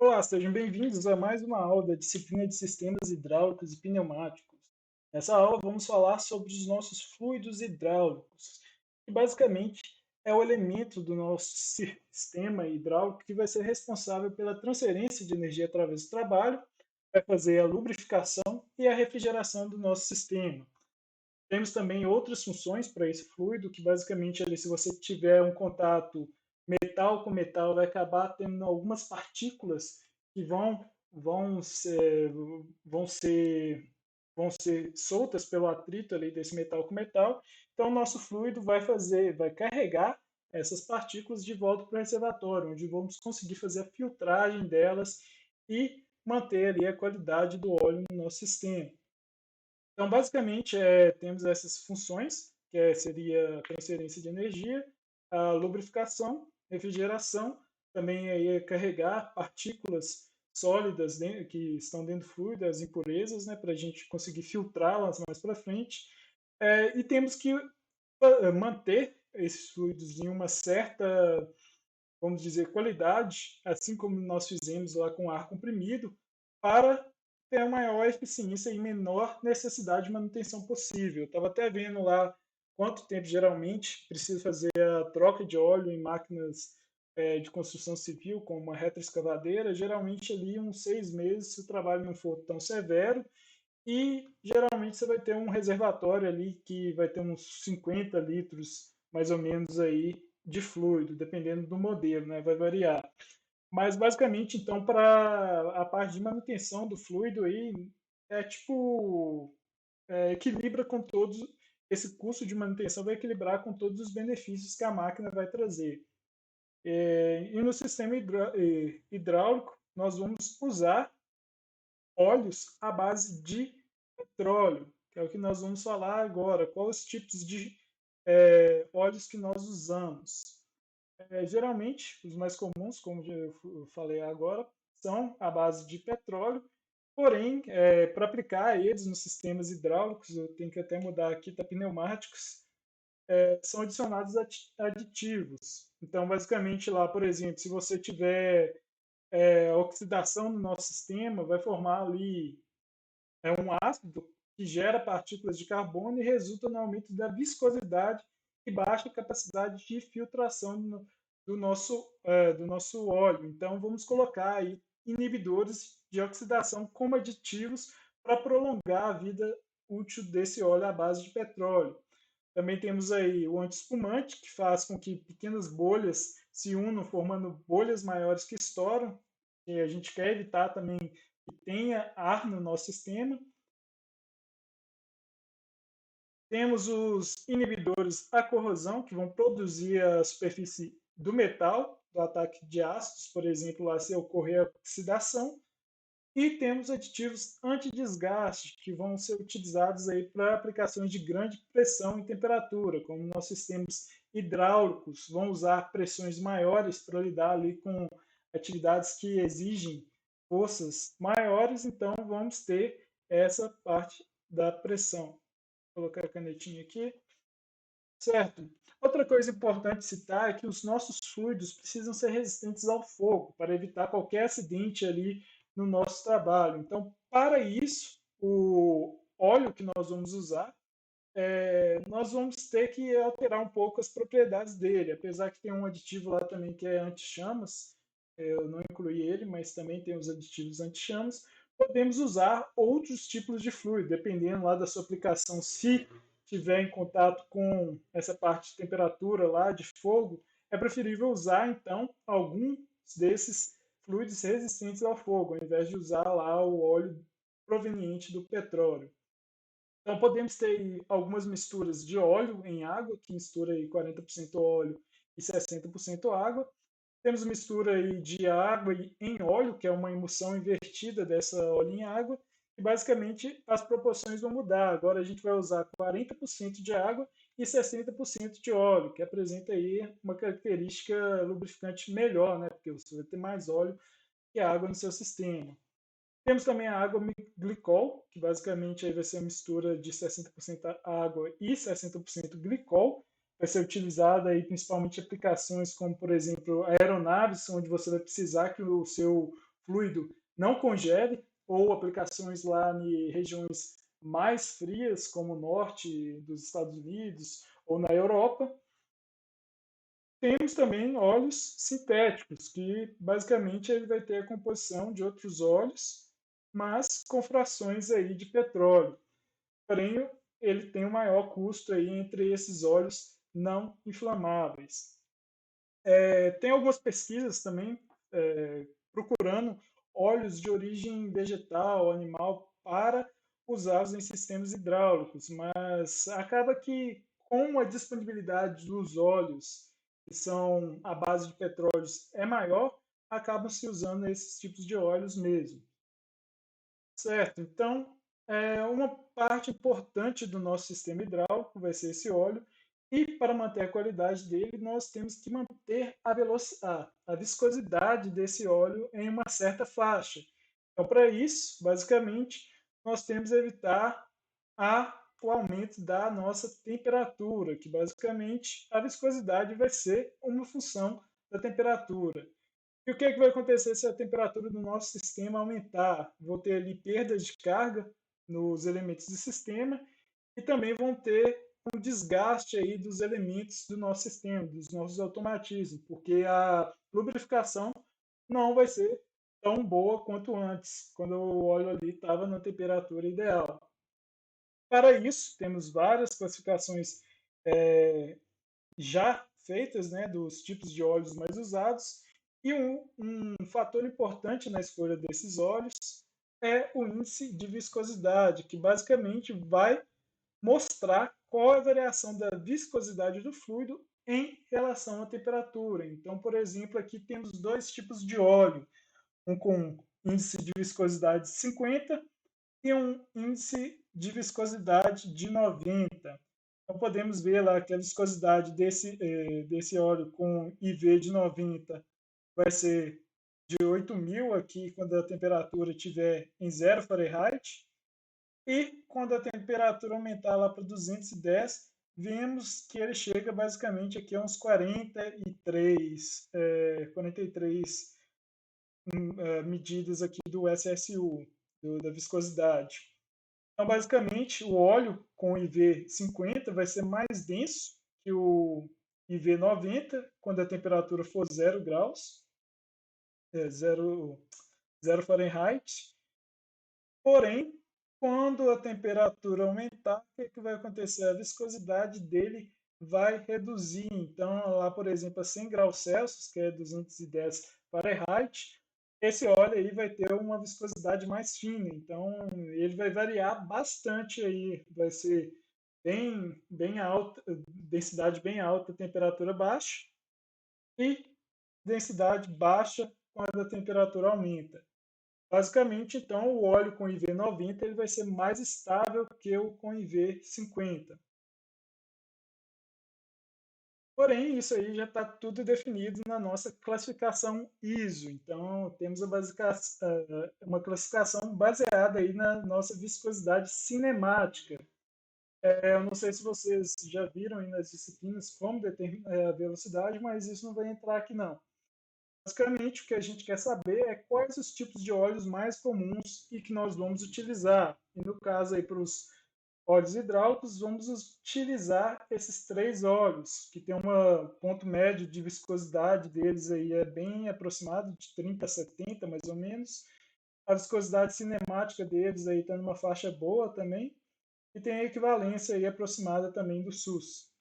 Olá, sejam bem-vindos a mais uma aula da disciplina de Sistemas Hidráulicos e Pneumáticos. Nessa aula vamos falar sobre os nossos fluidos hidráulicos, que basicamente é o elemento do nosso sistema hidráulico que vai ser responsável pela transferência de energia através do trabalho, vai fazer a lubrificação e a refrigeração do nosso sistema. Temos também outras funções para esse fluido, que basicamente ali, se você tiver um contato metal com metal, vai acabar tendo algumas partículas que vão ser, vão ser, vão ser soltas pelo atrito ali desse metal com metal. Então, o nosso fluido vai carregar essas partículas de volta para o reservatório, onde vamos conseguir fazer a filtragem delas e manter ali a qualidade do óleo no nosso sistema. Então, basicamente, temos essas funções, seria a transferência de energia, a lubrificação, refrigeração, também aí carregar partículas sólidas que estão dentro do fluido, as impurezas, né, para a gente conseguir filtrá-las mais para frente. E temos que manter esses fluidos em uma certa, vamos dizer, qualidade, assim como nós fizemos lá com ar comprimido, para ter a maior eficiência e menor necessidade de manutenção possível. Eu estava até vendo lá quanto tempo geralmente precisa fazer a troca de óleo em máquinas de construção civil, como uma retroescavadeira, geralmente ali uns 6 meses, se o trabalho não for tão severo, e geralmente você vai ter um reservatório ali que vai ter uns 50 litros, mais ou menos, aí de fluido, dependendo do modelo, né? Vai variar. Mas basicamente, então, para a parte de manutenção do fluido aí, é tipo, equilibra com todos, esse custo de manutenção vai equilibrar com todos os benefícios que a máquina vai trazer. E no sistema hidráulico, nós vamos usar óleos à base de petróleo, que é o que nós vamos falar agora. Quais os tipos de óleos que nós usamos? Geralmente, os mais comuns, como eu falei agora, são à base de petróleo. Porém, para aplicar eles nos sistemas hidráulicos, eu tenho que até mudar aqui para pneumáticos, são adicionados aditivos. Então, basicamente, lá, por exemplo, se você tiver oxidação no nosso sistema, vai formar ali um ácido que gera partículas de carbono e resulta no aumento da viscosidade e baixa capacidade de filtração do nosso óleo. Então, vamos colocar aí inibidores de oxidação como aditivos para prolongar a vida útil desse óleo à base de petróleo. Também temos aí o antiespumante, que faz com que pequenas bolhas se unam, formando bolhas maiores que estouram. E a gente quer evitar também que tenha ar no nosso sistema. Temos os inibidores à corrosão, que vão produzir a superfície do metal, do ataque de ácidos, por exemplo, lá se ocorrer a oxidação. E temos aditivos antidesgaste, que vão ser utilizados aí para aplicações de grande pressão e temperatura, como nossos sistemas hidráulicos vão usar pressões maiores para lidar ali com atividades que exigem forças maiores, então vamos ter essa parte da pressão. Vou colocar a canetinha aqui. Certo. Outra coisa importante citar é que os nossos fluidos precisam ser resistentes ao fogo, para evitar qualquer acidente ali no nosso trabalho. Então, para isso, o óleo que nós vamos usar, nós vamos ter que alterar um pouco as propriedades dele, apesar que tem um aditivo lá também que é anti-chamas, eu não incluí ele, mas também tem os aditivos anti-chamas. Podemos usar outros tipos de fluido, dependendo lá da sua aplicação. Se tiver em contato com essa parte de temperatura lá, de fogo, é preferível usar, então, algum desses fluidos resistentes ao fogo, ao invés de usar lá o óleo proveniente do petróleo. Então, podemos ter algumas misturas de óleo em água, que mistura aí 40% óleo e 60% água. Temos mistura aí de água em óleo, que é uma emulsão invertida dessa óleo em água, e basicamente as proporções vão mudar. Agora a gente vai usar 40% de água e 60% de óleo, que apresenta aí uma característica lubrificante melhor, né? Porque você vai ter mais óleo que água no seu sistema. Temos também a água glicol, que basicamente aí vai ser uma mistura de 60% água e 60% glicol. Vai ser utilizada aí principalmente em aplicações como, por exemplo, aeronaves, onde você vai precisar que o seu fluido não congele, ou aplicações lá em regiões mais frias, como o norte dos Estados Unidos ou na Europa. Temos também óleos sintéticos, que basicamente ele vai ter a composição de outros óleos, mas com frações aí de petróleo. Porém, ele tem o maior custo aí entre esses óleos não inflamáveis. Tem algumas pesquisas também procurando óleos de origem vegetal, animal, para usados em sistemas hidráulicos, mas acaba que com a disponibilidade dos óleos que são à base de petróleos é maior, acabam se usando esses tipos de óleos mesmo. Certo, então uma parte importante do nosso sistema hidráulico vai ser esse óleo, e para manter a qualidade dele, nós temos que manter a viscosidade desse óleo em uma certa faixa. Então, para isso, basicamente, nós temos que evitar o aumento da nossa temperatura, que basicamente a viscosidade vai ser uma função da temperatura. E o que, é que vai acontecer se a temperatura do nosso sistema aumentar? Vou ter ali perdas de carga nos elementos do sistema, e também vão ter um desgaste aí dos elementos do nosso sistema, dos nossos automatismos, porque a lubrificação não vai ser tão boa quanto antes, quando o óleo ali estava na temperatura ideal. Para isso, temos várias classificações já feitas, né, dos tipos de óleos mais usados, e um fator importante na escolha desses óleos é o índice de viscosidade, que basicamente vai mostrar qual é a variação da viscosidade do fluido em relação à temperatura. Então, por exemplo, aqui temos dois tipos de óleo, um com índice de viscosidade 50 e um índice de viscosidade de 90. Então, podemos ver lá que a viscosidade desse óleo com IV de 90 vai ser de 8.000 aqui quando a temperatura estiver em 0 Fahrenheit, e quando a temperatura aumentar lá para 210, vemos que ele chega basicamente aqui a uns 43 medidas aqui do SSU, da viscosidade. Então, basicamente, o óleo com IV 50 vai ser mais denso que o IV 90, quando a temperatura for 0 graus, 0 Fahrenheit. Porém, quando a temperatura aumentar, o que vai acontecer? A viscosidade dele vai reduzir. Então, lá, por exemplo, a 100 graus Celsius, que é 210 Fahrenheit, esse óleo aí vai ter uma viscosidade mais fina. Então, ele vai variar bastante aí. Vai ser bem alta, densidade bem alta, temperatura baixa, e densidade baixa quando a temperatura aumenta. Basicamente, então, o óleo com IV 90 ele vai ser mais estável que o com IV 50. Porém, isso aí já está tudo definido na nossa classificação ISO. Então, temos uma classificação baseada aí na nossa viscosidade cinemática. Eu não sei se vocês já viram aí nas disciplinas como determinar a velocidade, mas isso não vai entrar aqui não. Basicamente, o que a gente quer saber é quais os tipos de óleos mais comuns e que nós vamos utilizar. E no caso aí para os óleos hidráulicos, vamos utilizar esses três óleos, que tem um ponto médio de viscosidade deles aí é bem aproximado, de 30 a 70 mais ou menos. A viscosidade cinemática deles aí está numa faixa boa também, e tem a equivalência aí aproximada também do SUS.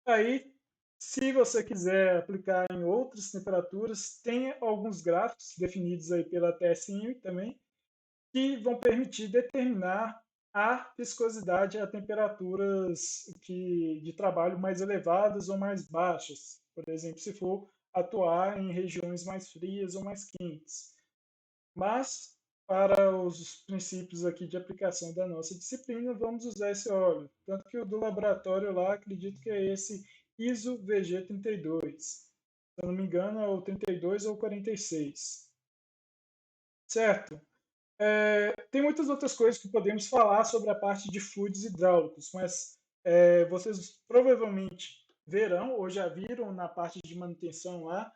Aí, se você quiser aplicar em outras temperaturas, tem alguns gráficos definidos aí pela TSM também, que vão permitir determinar a viscosidade a temperaturas de trabalho mais elevadas ou mais baixas. Por exemplo, se for atuar em regiões mais frias ou mais quentes. Mas, para os princípios aqui de aplicação da nossa disciplina, vamos usar esse óleo. Tanto que o do laboratório lá, acredito que é esse ISO VG32. Se eu não me engano, é o 32 ou 46. Certo? Tem muitas outras coisas que podemos falar sobre a parte de fluidos hidráulicos, mas vocês provavelmente verão ou já viram na parte de manutenção lá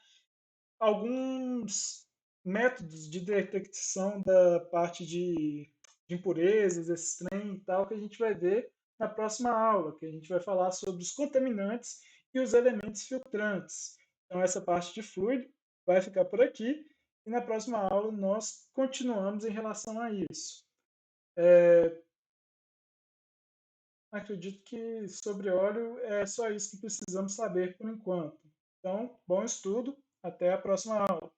alguns métodos de detecção da parte de impurezas, esse trem e tal, que a gente vai ver na próxima aula, que a gente vai falar sobre os contaminantes e os elementos filtrantes. Então, essa parte de fluido vai ficar por aqui e na próxima aula nós continuamos em relação a isso. Acredito que sobre óleo é só isso que precisamos saber por enquanto. Então, bom estudo, até a próxima aula.